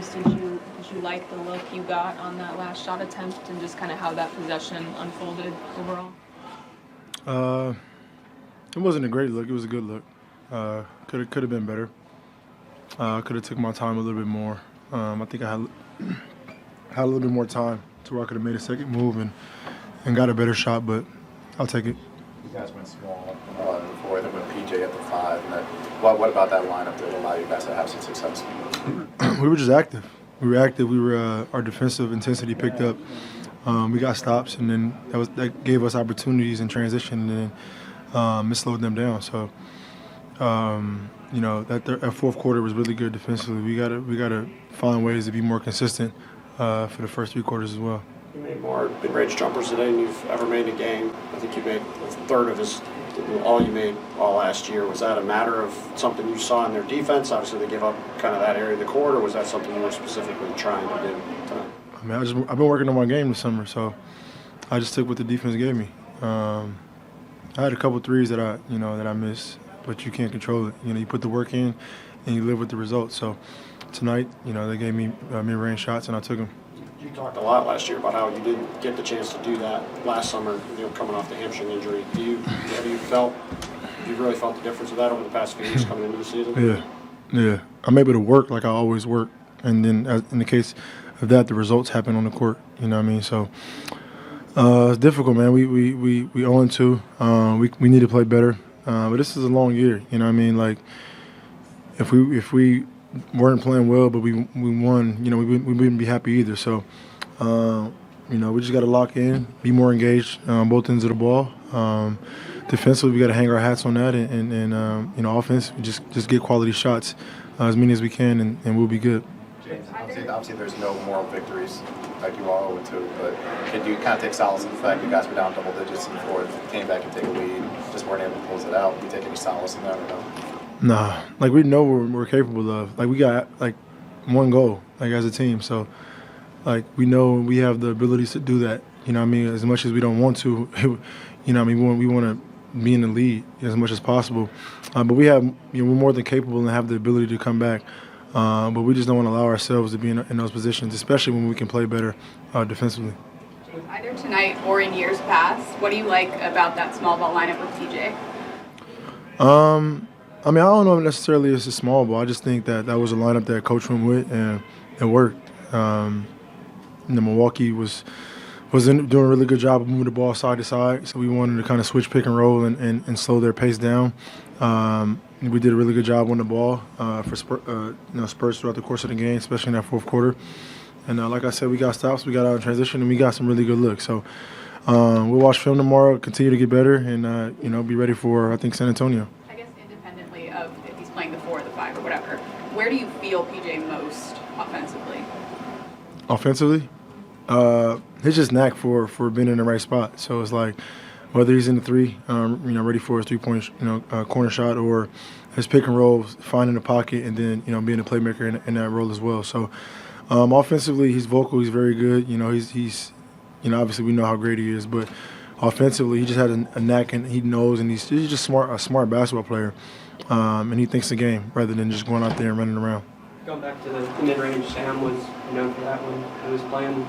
threes. Did you like the look you got on that last shot attempt and just kind of how that possession unfolded overall? It wasn't a great look. It was a good look. Could have been better. Could have took my time a little bit more. I think I had a little bit more time to where I could have made a second move and got a better shot, but I'll take it. You guys went small before, then went PJ at the 5. And what about that lineup that allowed you guys to have some success? We were just active. We were active. Our defensive intensity picked up. We got stops, and then that gave us opportunities in transition, and then it slowed them down. So, that fourth quarter was really good defensively. We gotta find ways to be more consistent for the first 3 quarters as well. You made more mid-range jumpers today than you've ever made in a game. I think you made a third of all you made all last year. Was that a matter of something you saw in their defense? Obviously, they give up kind of that area of the court, or was that something you were specifically trying to do tonight? I mean, I've been working on my game this summer, so I just took what the defense gave me. I had a couple threes that I missed, but you can't control it. You put the work in, and you live with the results. So tonight, they gave me mid-range shots, and I took them. You talked a lot last year about how you didn't get the chance to do that last summer, coming off the hamstring injury. Have you really felt the difference of that over the past few years coming into the season? Yeah. I'm able to work like I always work, and then in the case of that, the results happen on the court. You know what I mean? So it's difficult, man. We 0-2. We need to play better, but this is a long year. You know what I mean? Like if we weren't playing well, but we won, we wouldn't be happy either. So, we just got to lock in, be more engaged on both ends of the ball. Defensively, we got to hang our hats on that, and offense, just get quality shots as many as we can, and we'll be good. James, obviously there's no moral victories like you all 0-2, but can you kind of take solace in the fact you guys were down double digits in the fourth, came back and take a lead, just weren't able to close it out? Do you take any solace in that or no? Nah, we know what we're capable of. We got one goal, as a team. So, we know we have the abilities to do that. You know what I mean? As much as we don't want to, we want to be in the lead as much as possible. But we have, we're more than capable and have the ability to come back. But we just don't want to allow ourselves to be in those positions, especially when we can play better defensively. Either tonight or in years past, what do you like about that small ball lineup with TJ? I don't know if necessarily it's a small ball. I just think that was a lineup that Coach went with, and it worked. Milwaukee was doing a really good job of moving the ball side to side, so we wanted to kind of switch pick and roll and slow their pace down. We did a really good job on the ball for Spurs throughout the course of the game, especially in that fourth quarter. And like I said, we got stops, we got out in transition, and we got some really good looks. So we'll watch film tomorrow, continue to get better, and be ready for, I think, San Antonio. I guess independently of if he's playing the 4 or the 5 or whatever, where do you feel PJ most offensively? Offensively? His just knack for being in the right spot. So it's like whether he's in the 3, ready for his 3-point, corner shot, or his pick and roll, finding the pocket, and then being a playmaker in that role as well. So offensively, he's vocal. He's very good. He's obviously we know how great he is, but offensively, he just had a knack, and he knows, and he's just a smart basketball player, and he thinks the game rather than just going out there and running around. Going back to the mid-range, Sam was known for that when he was playing.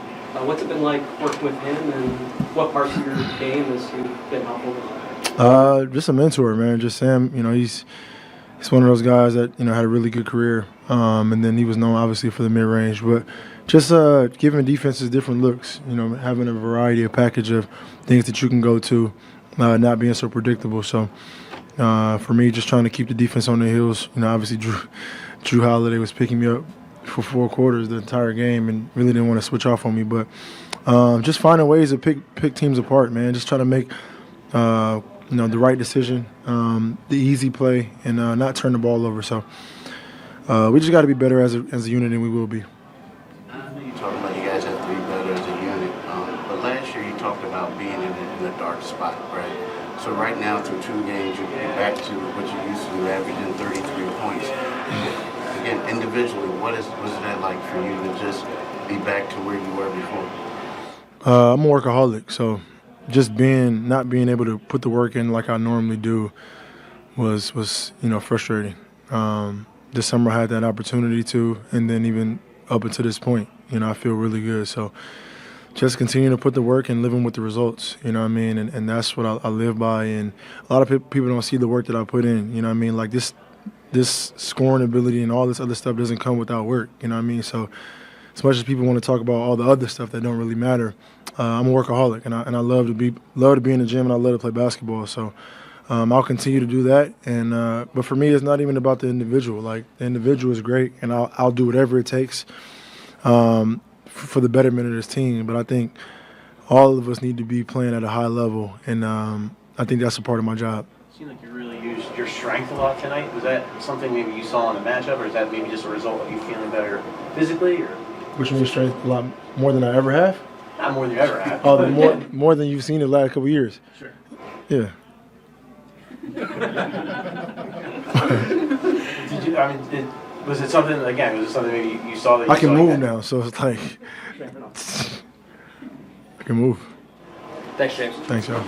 What's it been like working with him, and what parts of your game has he been helpful with? Just a mentor, man. Just Sam, he's one of those guys that had a really good career, and then he was known obviously for the mid-range, but just giving defenses different looks. Having a variety, a package of things that you can go to, not being so predictable. So for me, just trying to keep the defense on their heels. Obviously Drew Holiday was picking me up for 4 quarters the entire game and really didn't want to switch off on me. But just finding ways to pick teams apart, man. Just trying to make the right decision, the easy play, and not turn the ball over. So we just got to be better as a unit, and we will be. I know you talked about you guys have to be better as a unit, but last year you talked about being in a dark spot, right? So right now through 2 games, you're back to what you used to do, averaging 33 points. Again, individually, was that like for you to just be back to where you were before? I'm a workaholic, so just not being able to put the work in like I normally do was frustrating. This summer I had that opportunity to, and then even up until this point. You know, I feel really good. So just continue to put the work and living with the results, you know what I mean? And that's what I live by. And a lot of people don't see the work that I put in, you know what I mean? Like this scoring ability and all this other stuff doesn't come without work, you know what I mean? So as much as people want to talk about all the other stuff that don't really matter, I'm a workaholic, and I love to be in the gym, and I love to play basketball. So I'll continue to do that. And but for me, it's not even about the individual. Like, the individual is great, and I'll do whatever it takes for the betterment of this team. But I think all of us need to be playing at a high level, and I think that's a part of my job. It seemed like you really used your strength a lot tonight. Was that something maybe you saw in the matchup, or is that maybe just a result of you feeling better physically? Or Which means strength a lot more than I ever have. not more than you ever have? Oh, more than you've seen the last couple of years. Sure. Yeah. Did you? I mean, was it something? Again, was it something maybe you saw that you I can saw move again? now, so it's like I can move. Thanks, James. Thanks, y'all.